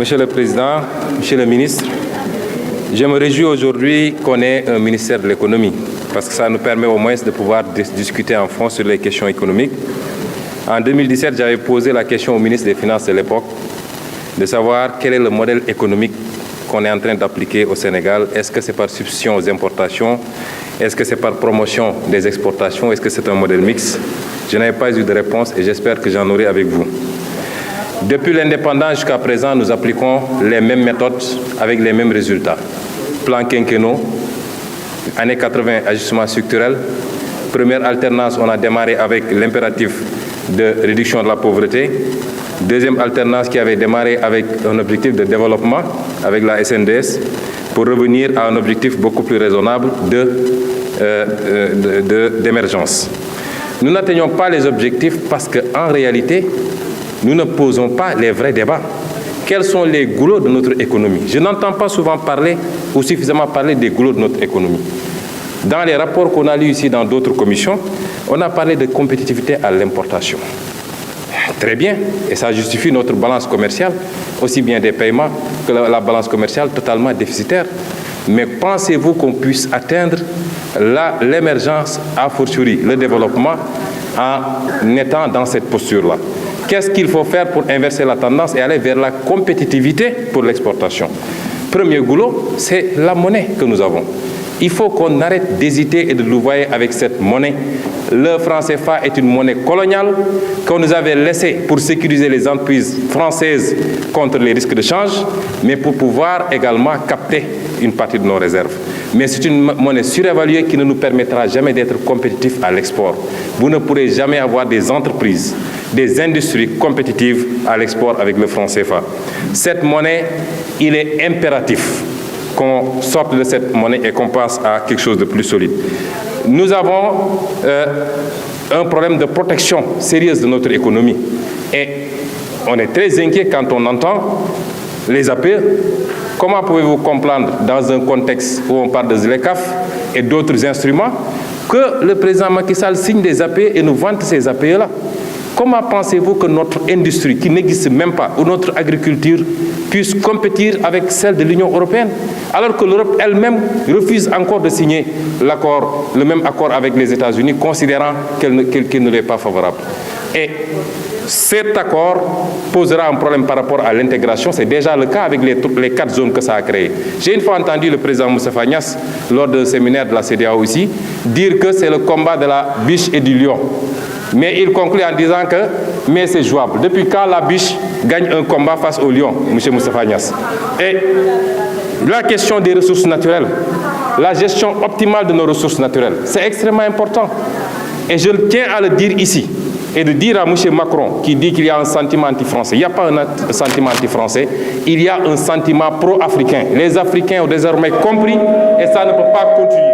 Monsieur le Président, Monsieur le Ministre, je me réjouis aujourd'hui qu'on ait un ministère de l'économie, parce que ça nous permet au moins de pouvoir discuter en fond sur les questions économiques. En 2017, j'avais posé la question au ministre des Finances de l'époque, de savoir quel est le modèle économique qu'on est en train d'appliquer au Sénégal. Est-ce que c'est par substitution aux importations? Est-ce que c'est par promotion des exportations? Est-ce que c'est un modèle mixte? Je n'avais pas eu de réponse et j'espère que j'en aurai avec vous. Depuis l'indépendance jusqu'à présent, nous appliquons les mêmes méthodes avec les mêmes résultats. Plan quinquennaux, années 80, ajustement structurel. Première alternance, on a démarré avec l'impératif de réduction de la pauvreté. Deuxième alternance qui avait démarré avec un objectif de développement, avec la SNDS, pour revenir à un objectif beaucoup plus raisonnable d'émergence. Nous n'atteignons pas les objectifs parce qu'en réalité, nous ne posons pas les vrais débats. Quels sont les goulots de notre économie? Je n'entends pas souvent parler ou suffisamment parler des goulots de notre économie. Dans les rapports qu'on a lus ici dans d'autres commissions, on a parlé de compétitivité à l'importation. Très bien, et ça justifie notre balance commerciale, aussi bien des paiements que la balance commerciale totalement déficitaire. Mais pensez-vous qu'on puisse atteindre l'émergence, a fortiori le développement, en étant dans cette posture-là? Qu'est-ce qu'il faut faire pour inverser la tendance et aller vers la compétitivité pour l'exportation? Premier goulot, c'est la monnaie que nous avons. Il faut qu'on arrête d'hésiter et de louvoyer avec cette monnaie. Le franc CFA est une monnaie coloniale qu'on nous avait laissée pour sécuriser les entreprises françaises contre les risques de change, mais pour pouvoir également capter une partie de nos réserves. Mais c'est une monnaie surévaluée qui ne nous permettra jamais d'être compétitifs à l'export. Vous ne pourrez jamais avoir des entreprises, des industries compétitives à l'export avec le franc CFA. Cette monnaie, il est impératif qu'on sorte de cette monnaie et qu'on passe à quelque chose de plus solide. Nous avons un problème de protection sérieuse de notre économie. Et on est très inquiet quand on entend les APE. Comment pouvez-vous comprendre, dans un contexte où on parle de ZLECAf et d'autres instruments, que le président Macky Sall signe des APE et nous vante ces APE-là? Comment pensez-vous que notre industrie, qui n'existe même pas, ou notre agriculture, puisse compétir avec celle de l'Union européenne, alors que l'Europe elle-même refuse encore de signer le même accord avec les États-Unis, considérant qu'il ne lui est pas favorable. Et cet accord posera un problème par rapport à l'intégration. C'est déjà le cas avec les 4 zones que ça a créées. J'ai une fois entendu le président Moustapha Niasse, lors d'un séminaire de la CEDEAO aussi, dire que c'est le combat de la biche et du lion. Mais il conclut en disant que mais c'est jouable. Depuis quand la biche gagne un combat face au lion, M. Moustapha Niasse? Et la question des ressources naturelles, la gestion optimale de nos ressources naturelles, c'est extrêmement important. Et je tiens à le dire ici, et de dire à M. Macron, qui dit qu'il y a un sentiment anti-français. Il n'y a pas un sentiment anti-français, il y a un sentiment pro-africain. Les Africains ont désormais compris et ça ne peut pas continuer.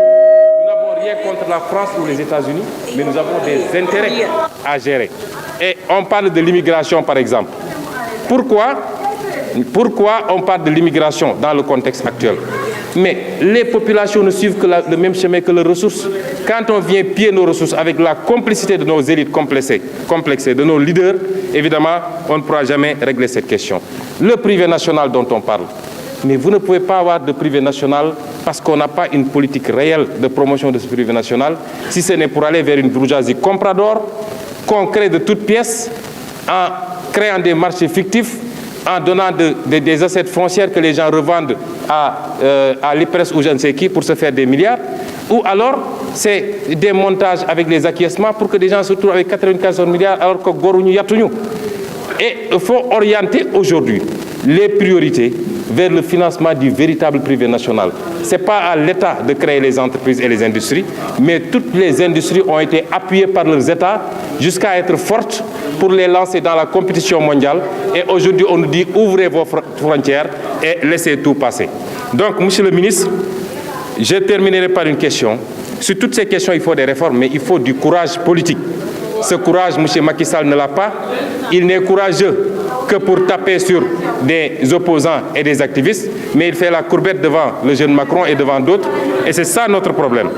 Contre la France ou les États-Unis, mais nous avons des intérêts à gérer. Et on parle de l'immigration, par exemple. Pourquoi on parle de l'immigration dans le contexte actuel? Mais les populations ne suivent que le même chemin que les ressources. Quand on vient piller nos ressources avec la complicité de nos élites complexées, de nos leaders, évidemment, on ne pourra jamais régler cette question. Le privé national dont on parle. Mais vous ne pouvez pas avoir de privé national parce qu'on n'a pas une politique réelle de promotion de ce privé national, si ce n'est pour aller vers une bourgeoisie comprador, qu'on crée de toutes pièces, en créant des marchés fictifs, en donnant des assets foncières que les gens revendent à l'IPRES ou je ne sais qui pour se faire des milliards, ou alors c'est des montages avec les acquiescements pour que des gens se retrouvent avec 94 milliards alors que goruñu yatuñu. Et il faut orienter aujourd'hui les priorités vers le financement du véritable privé national. Ce n'est pas à l'État de créer les entreprises et les industries, mais toutes les industries ont été appuyées par leurs États jusqu'à être fortes pour les lancer dans la compétition mondiale. Et aujourd'hui, on nous dit ouvrez vos frontières et laissez tout passer. Donc, Monsieur le ministre, je terminerai par une question. Sur toutes ces questions, il faut des réformes, mais il faut du courage politique. Ce courage, M. Macky Sall ne l'a pas. Il n'est courageux que pour taper sur des opposants et des activistes, mais il fait la courbette devant le jeune Macron et devant d'autres, et c'est ça notre problème.